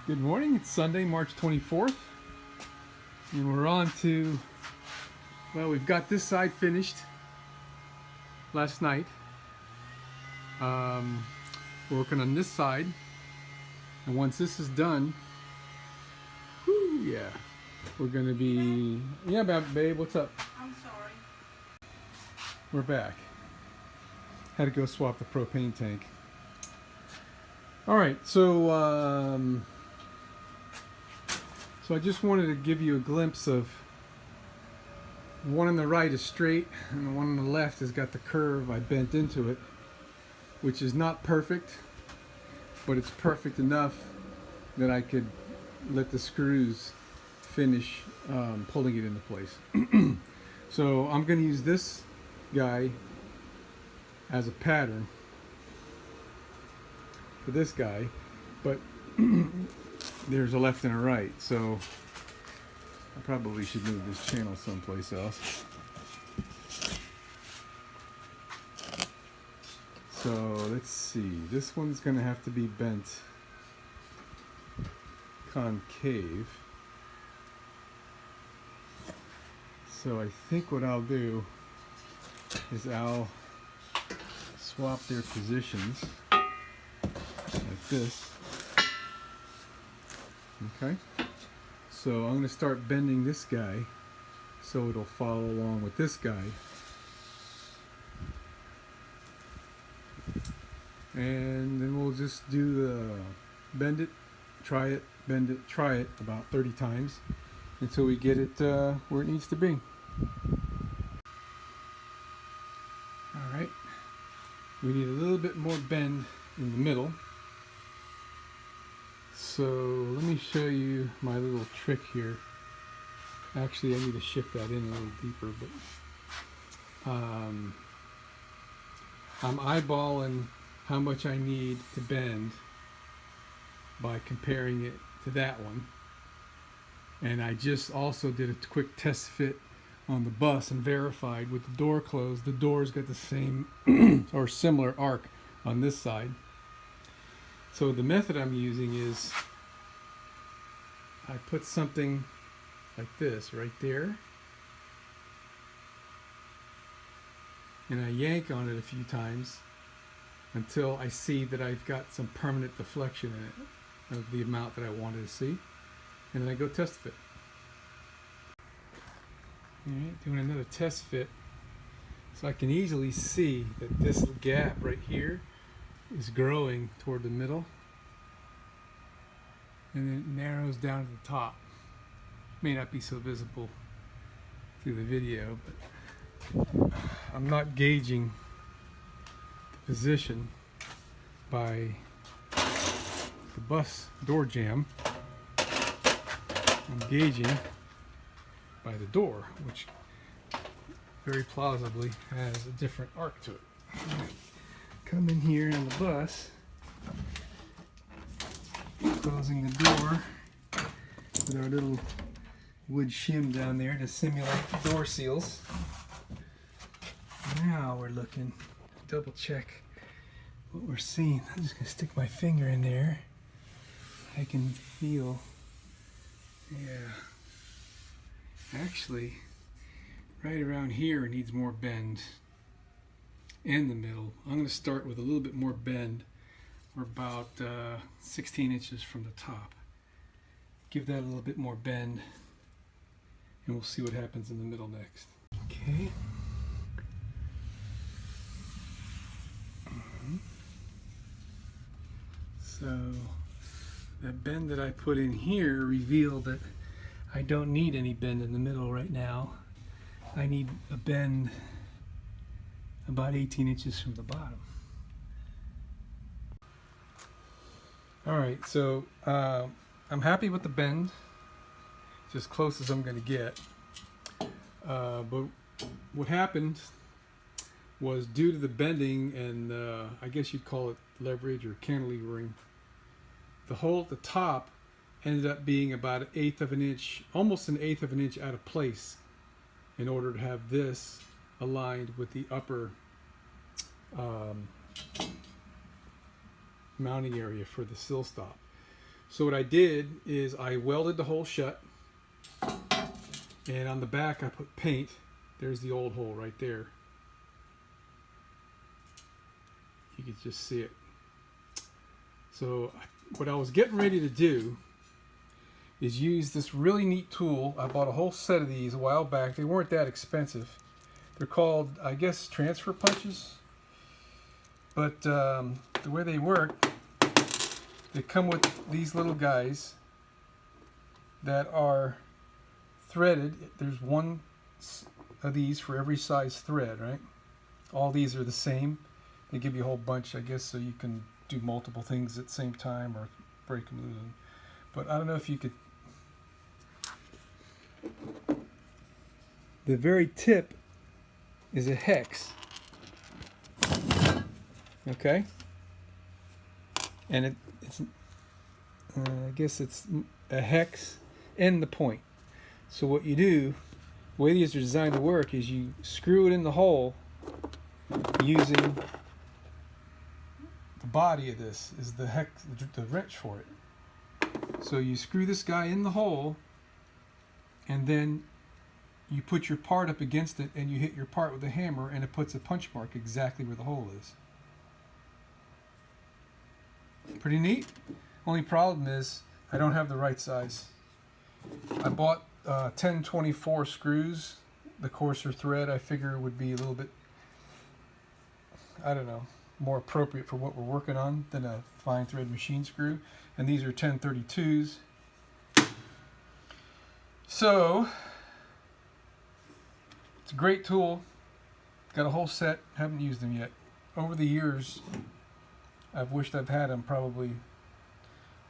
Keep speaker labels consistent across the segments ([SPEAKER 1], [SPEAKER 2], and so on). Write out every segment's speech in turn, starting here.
[SPEAKER 1] Good morning, it's Sunday, March 24th, and we're on to, well, we've got this side finished last night. We're working on this side, and once this is done, whoo, yeah, we're gonna be, yeah, babe, what's up?
[SPEAKER 2] I'm sorry.
[SPEAKER 1] We're back. Had to go swap the propane tank. All right, so I just wanted to give you a glimpse of the one on the right is straight and the one on the left has got the curve. I bent into it, which is not perfect, but it's perfect enough that I could let the screws finish pulling it into place. So I'm going to use this guy as a pattern for this guy, but there's a left and a right, so I probably should move this channel someplace else. So let's see, this one's gonna have to be bent concave. So I think what I'll do is I'll swap their positions like this. Okay, so I'm going to start bending this guy so it'll follow along with this guy, and then we'll just do the bend it, try it, bend it, try it about 30 times until we get it where it needs to be. Alright, we need a little bit more bend in the middle. So let me show you my little trick here. Actually, I need to shift that in a little deeper, but I'm eyeballing how much I need to bend by comparing it to that one. And I just also did a quick test fit on the bus and verified with the door closed. The door's got the same or similar arc on this side. So the method I'm using is I put something like this right there, and I yank on it a few times until I see that I've got some permanent deflection in it of the amount that I wanted to see, and then I go test fit. Alright, doing another test fit, so I can easily see that this gap right here is growing toward the middle, and then it narrows down to the top. May not be so visible through the video, but I'm not gauging the position by the bus door jamb. I'm gauging by the door, which very plausibly has a different arc to it. Come in here on the bus, closing the door with our little wood shim down there to simulate the door seals. Now we're looking, double check what we're seeing. I'm just gonna stick my finger in there. I can feel, yeah, actually right around here it needs more bend in the middle. I'm going to start with a little bit more bend. We're about 16 inches from the top. Give that a little bit more bend, and we'll see what happens in the middle next. Okay. So the bend that I put in here revealed that I don't need any bend in the middle right now. I need a bend about 18 inches from the bottom. Alright, so I'm happy with the bend. It's as close as I'm going to get. But what happened was, due to the bending and I guess you'd call it leverage or cantilevering, the hole at the top ended up being about 1/8 of an inch, almost 1/8 of an inch out of place, in order to have this aligned with the upper mounting area for the sill stop. So what I did is I welded the hole shut, and on the back I put paint. There's the old hole right there. You can just see it. So what I was getting ready to do is use this really neat tool. I bought a whole set of these a while back. They weren't that expensive. They're called, I guess, transfer punches. But the way they work, they come with these little guys that are threaded. There's one of these for every size thread, right? All these are the same. They give you a whole bunch, I guess, so you can do multiple things at the same time or break them, lose them. But I don't know if you could. The very tip is a hex. Okay? And it's I guess it's a hex and the point. So what you do, the way these are designed to work, is you screw it in the hole using the body of this is the hex, the wrench for it. So you screw this guy in the hole, and then you put your part up against it, and you hit your part with a hammer, and it puts a punch mark exactly where the hole is. Pretty neat. Only problem is I don't have the right size. I bought 1024 screws. The coarser thread I figure would be a little bit, I don't know, more appropriate for what we're working on than a fine thread machine screw. And these are 1032s. So it's a great tool. Got a whole set, haven't used them yet. Over the years, I've wished I've had them probably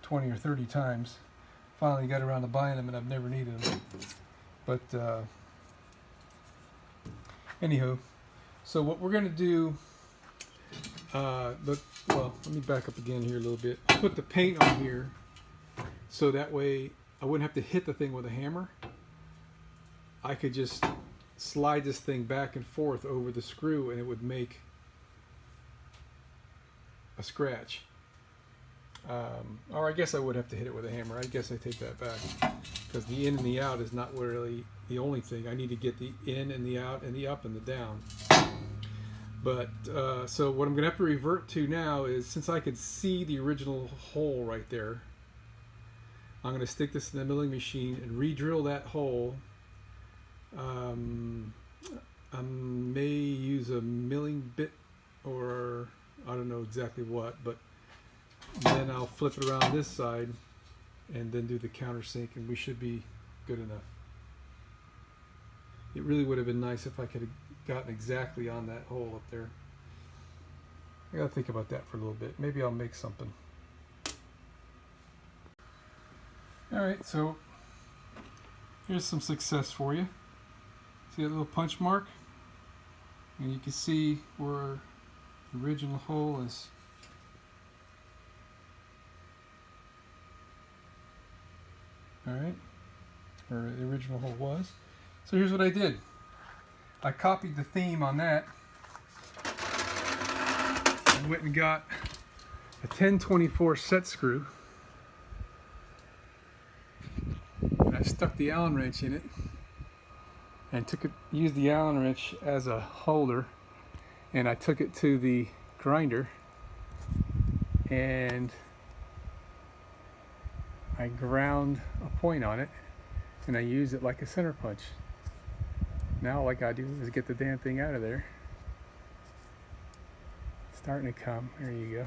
[SPEAKER 1] 20 or 30 times. Finally got around to buying them, and I've never needed them. But anywho, so what we're going to do, well, let me back up again here a little bit. I'll put the paint on here so that way I wouldn't have to hit the thing with a hammer. I could just slide this thing back and forth over the screw, and it would make a scratch. Or I guess I would have to hit it with a hammer. I guess I take that back, because the in and the out is not really the only thing. I need to get the in and the out and the up and the down. But so what I'm going to have to revert to now is, since I could see the original hole right there, I'm going to stick this in the milling machine and re-drill that hole. I may use a milling bit, or I don't know exactly what, but then I'll flip it around this side and then do the countersink, and we should be good enough. It really would have been nice if I could have gotten exactly on that hole up there. I gotta think about that for a little bit. Maybe I'll make something. Alright, so here's some success for you. See that little punch mark? And you can see where the original hole is. Alright, or the original hole was. So here's what I did. I copied the theme on that and went and got a 1024 set screw. And I stuck the Allen wrench in it and used the Allen wrench as a holder, and I took it to the grinder and I ground a point on it, and I use it like a center punch. Now all I gotta do is get the damn thing out of there. It's starting to come. There you go.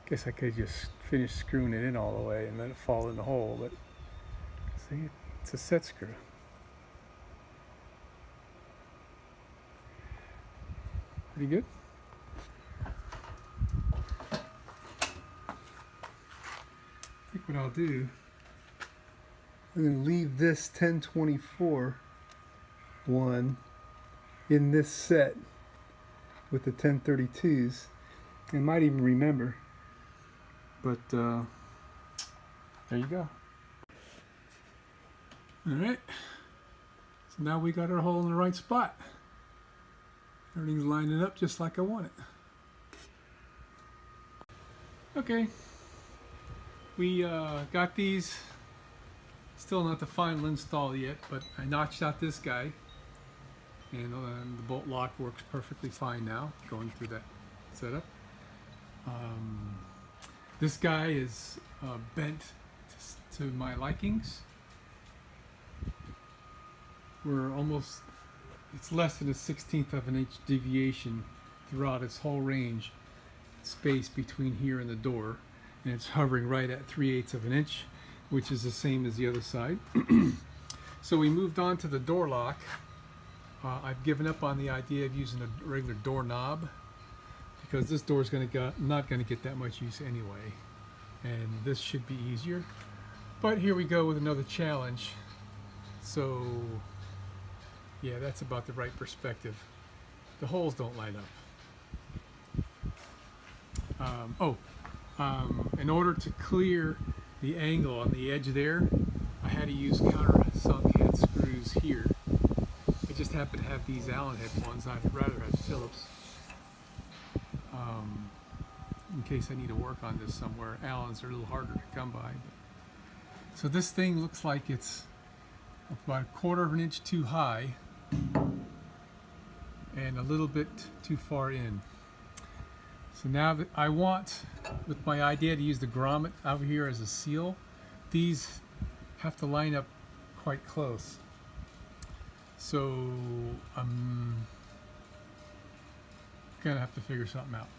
[SPEAKER 1] Guess I could just finish screwing it in all the way and let it fall in the hole, but see, it's a set screw. Pretty good. I think what I'll do, I'm going to leave this 1024 one in this set with the 1032s. I might even remember, but there you go. Alright, so now we got our hole in the right spot. Everything's lining up just like I want it. Okay, we got these. Still not the final install yet, but I notched out this guy, and the bolt lock works perfectly fine now, going through that setup. This guy is bent to my likings. We're almost, it's less than a 1/16 of an inch deviation throughout its whole range, space between here and the door, and it's hovering right at 3/8 of an inch, which is the same as the other side. So we moved on to the door lock. I've given up on the idea of using a regular doorknob because this door is not going to get that much use anyway, and this should be easier. But here we go with another challenge. So yeah, that's about the right perspective. The holes don't line up. In order to clear the angle on the edge there, I had to use countersunk head screws here. I just happen to have these Allen head ones. I'd rather have Phillips. In case I need to work on this somewhere. Allens are a little harder to come by. So this thing looks like it's about 1/4 of an inch too high and a little bit too far in. So now that I want, with my idea to use the grommet out here as a seal, these have to line up quite close. So I'm gonna have to figure something out.